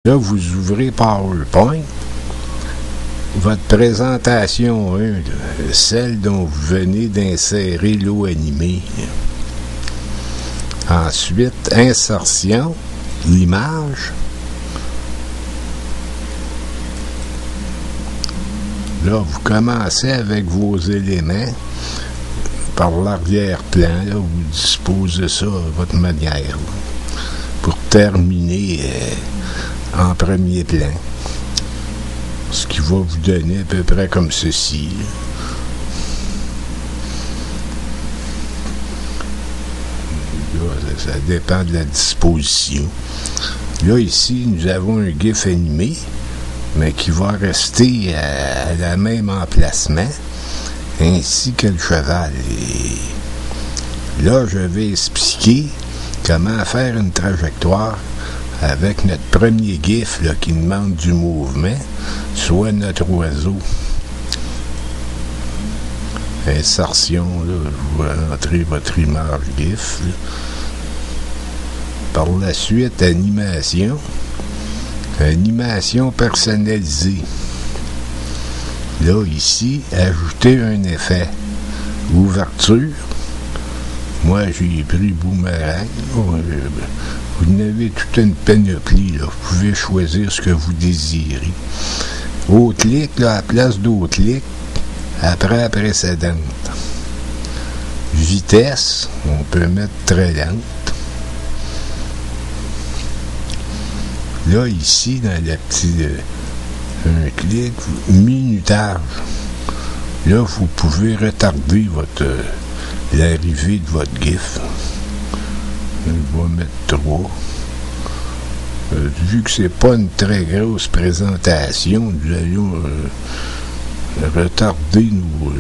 Là, vous ouvrez PowerPoint. Votre présentation 1, celle dont vous venez d'insérer l'eau animée. Ensuite, insertion, l'image. Là, vous commencez avec vos éléments par l'arrière-plan. Là, vous disposez ça à votre manière. Pour terminer en premier plan. Ce qui va vous donner à peu près comme ceci. Là, ça dépend de la disposition. Là, ici, nous avons un GIF animé, mais qui va rester à la même emplacement, ainsi que le cheval. Et là, je vais expliquer comment faire une trajectoire avec notre premier GIF là, qui demande du mouvement, soit notre oiseau. Insertion, là, vous rentrez votre image GIF. Là. Par la suite, animation. Animation personnalisée. Là, ici, ajouter un effet. Ouverture. Moi, j'ai pris boomerang. Vous avez toute une panoplie. Là. Vous pouvez choisir ce que vous désirez. Au clic, là, à la place d'au clic, après la précédente. Vitesse, on peut mettre très lente. Là, ici, dans le petit un clic, minutage. Là, vous pouvez retarder l'arrivée de votre GIF. Je vais mettre 3. Vu que c'est pas une très grosse présentation, nous allons retarder nous.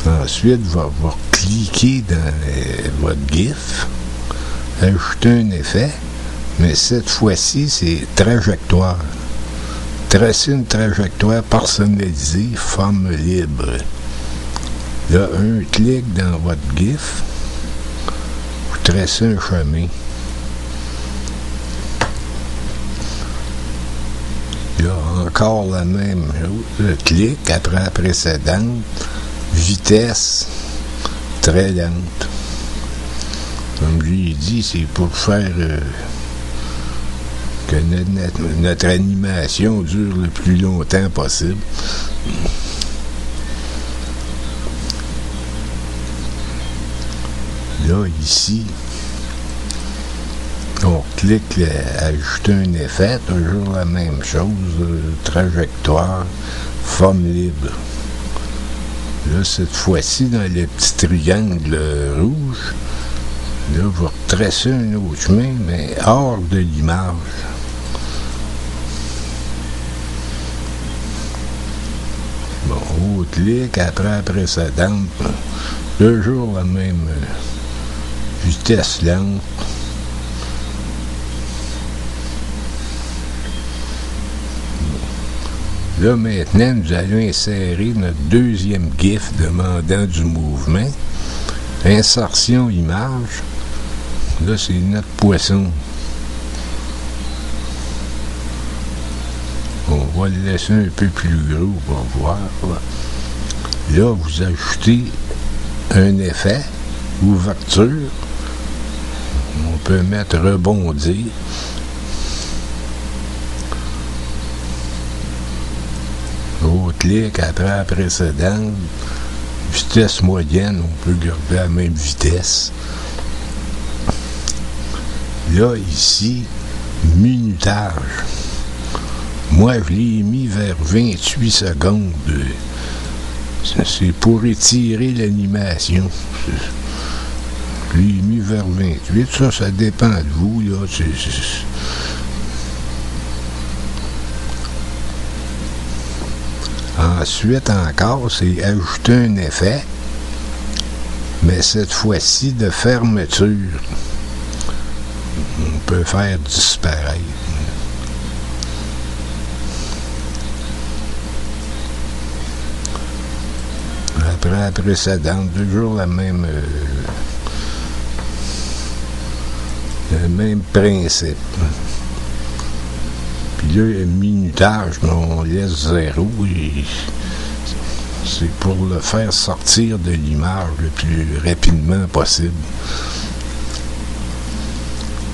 Ensuite, vous allez cliquer dans votre GIF, ajouter un effet, mais cette fois-ci, c'est trajectoire. Tracer une trajectoire personnalisée, forme libre. Là, un clic dans votre GIF, vous tracez un chemin. Là, encore la même chose. Le clic après la précédente, vitesse très lente. Comme je l'ai dit, c'est pour faire que notre animation dure le plus longtemps possible. Là, ici, on clique à ajouter un effet, toujours la même chose, trajectoire, forme libre. Là, cette fois-ci, dans le petit triangle rouge, là, vous retracez un autre chemin, mais hors de l'image. Bon, au clic, après la précédente, toujours la même vitesse lente. Là, maintenant, nous allons insérer notre deuxième GIF demandant du mouvement. Insertion image. Là, c'est notre poisson. On va le laisser un peu plus gros pour voir. Là, vous ajoutez un effet, ouverture. On peut mettre rebondir. Au clic après la précédente, vitesse moyenne, on peut garder la même vitesse. Là, ici, minutage. Moi, je l'ai mis vers 28 secondes. C'est pour étirer l'animation. Je l'ai mis vers 28. Ça dépend de vous, là. Ensuite, encore, c'est ajouter un effet, mais cette fois-ci de fermeture. On peut faire disparaître. Après la précédente, toujours la même Le même principe. Puis là, le minutage, on laisse 0 et c'est pour le faire sortir de l'image le plus rapidement possible.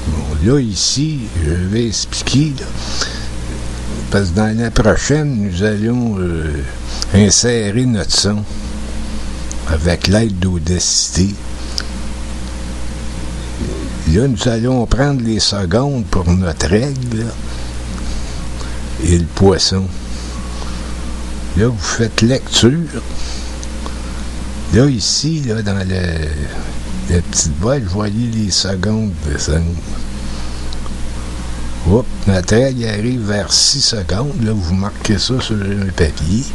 Bon, là, ici, je vais expliquer, là, parce que dans la prochaine, nous allons insérer notre son avec l'aide d'Audacity. Là, nous allons prendre les secondes pour notre règle, là, et le poisson. Là, vous faites lecture. Là, ici, là, dans la petite boîte, vous voyez les secondes descendre. Hop, notre règle arrive vers 6 secondes. Là, vous marquez ça sur un papier.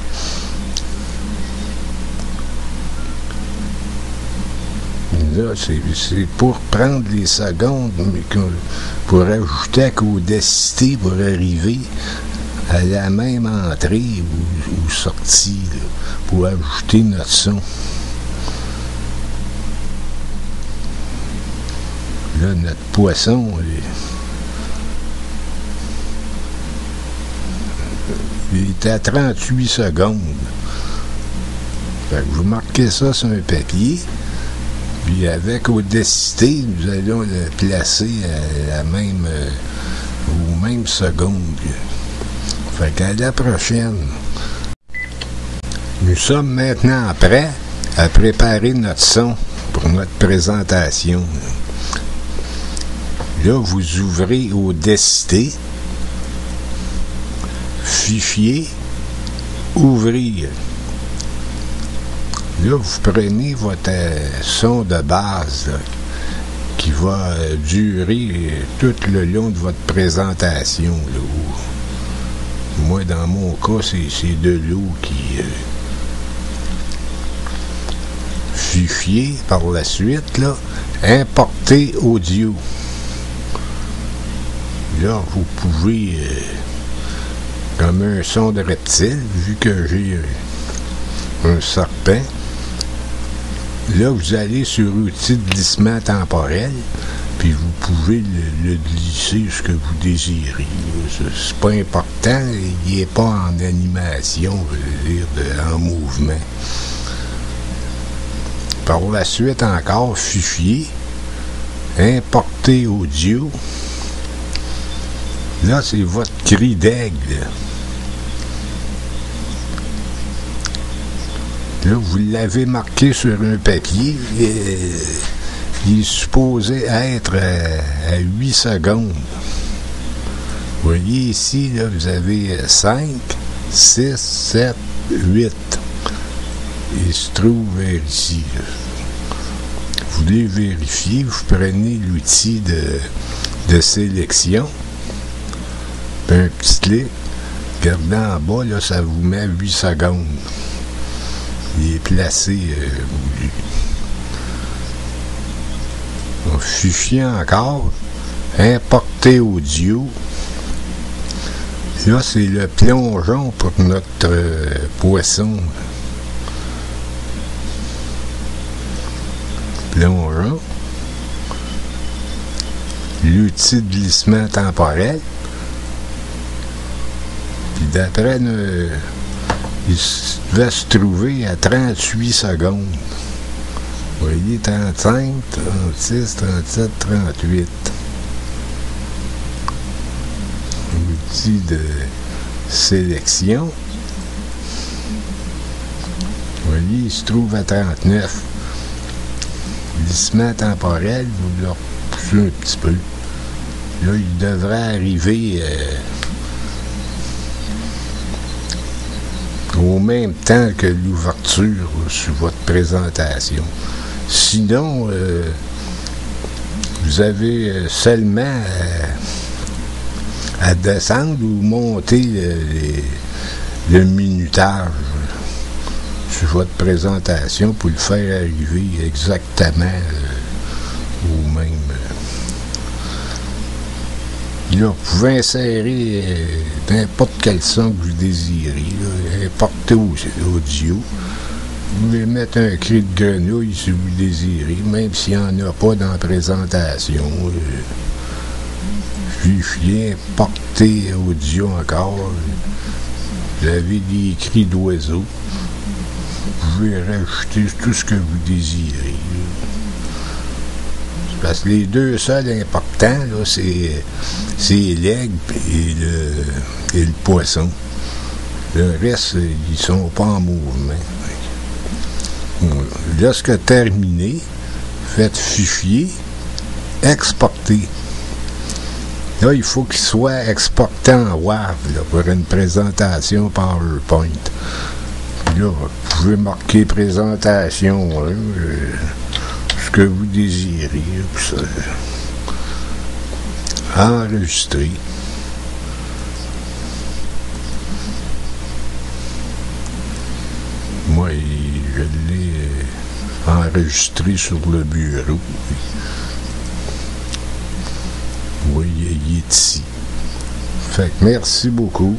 Là, c'est pour prendre les secondes, mais pour ajouter qu'Audacity pour arriver à la même entrée ou sortie, là, pour ajouter notre son. Là, notre poisson, il est à 38 secondes. Fait que vous marquez ça sur un papier. Puis avec Audacity, nous allons le placer à la même, aux mêmes secondes. Fait qu'à la prochaine. Nous sommes maintenant prêts à préparer notre son pour notre présentation. Là, vous ouvrez Audacity, fichier, ouvrir. Là, vous prenez votre son de base là, qui va durer tout le long de votre présentation. Là. Moi, dans mon cas, c'est de l'eau qui... fichier, par la suite, là, importer audio. Là, vous pouvez, comme un son de reptile, vu que j'ai un serpent, là, vous allez sur outil de glissement temporel, puis vous pouvez le glisser ce que vous désirez. C'est pas important, il n'est pas en animation, je veux dire, en mouvement. Par la suite, encore, fichier, importer audio. Là, c'est votre cri d'aigle. Là, vous l'avez marqué sur un papier. Il est supposé être à 8 secondes. Vous voyez ici, là, vous avez 5, 6, 7, 8. Il se trouve ici. Là. Vous voulez vérifier, vous prenez l'outil de sélection. Puis un petit clic. Regardez en bas, là, ça vous met 8 secondes. Il est placé fichier encore, importer audio. Là, c'est le plongeon pour notre poisson. Plongeon. L'outil de glissement temporel. Puis d'après il devait se trouver à 38 secondes. Vous voyez, 35, 36, 37, 38. Outil de sélection. Vous voyez, il se trouve à 39. Glissement temporel, vous le repoussez un petit peu. Là, il devrait arriver au même temps que l'ouverture sur votre présentation. Sinon, vous avez seulement à descendre ou monter le minutage sur votre présentation pour le faire arriver exactement au même. Là, vous pouvez insérer n'importe quel son que vous désirez. Là, importer audio. Vous pouvez mettre un cri de grenouille si vous le désirez, même s'il n'y en a pas dans la présentation. fichier importé audio encore. Vous avez des cris d'oiseaux. Vous pouvez rajouter tout ce que vous désirez. Parce que les deux seuls importants, là, c'est l'aigle et le poisson. Le reste, ils sont pas en mouvement. Lorsque terminé, faites fichier, exporter. Là, il faut qu'il soit exporté en WAV là, pour une présentation PowerPoint. Puis là, vous pouvez marquer présentation, ce que vous désirez. Puis ça, enregistrer. Moi, je l'ai enregistré sur le bureau. Oui, il est ici. Fait que merci beaucoup.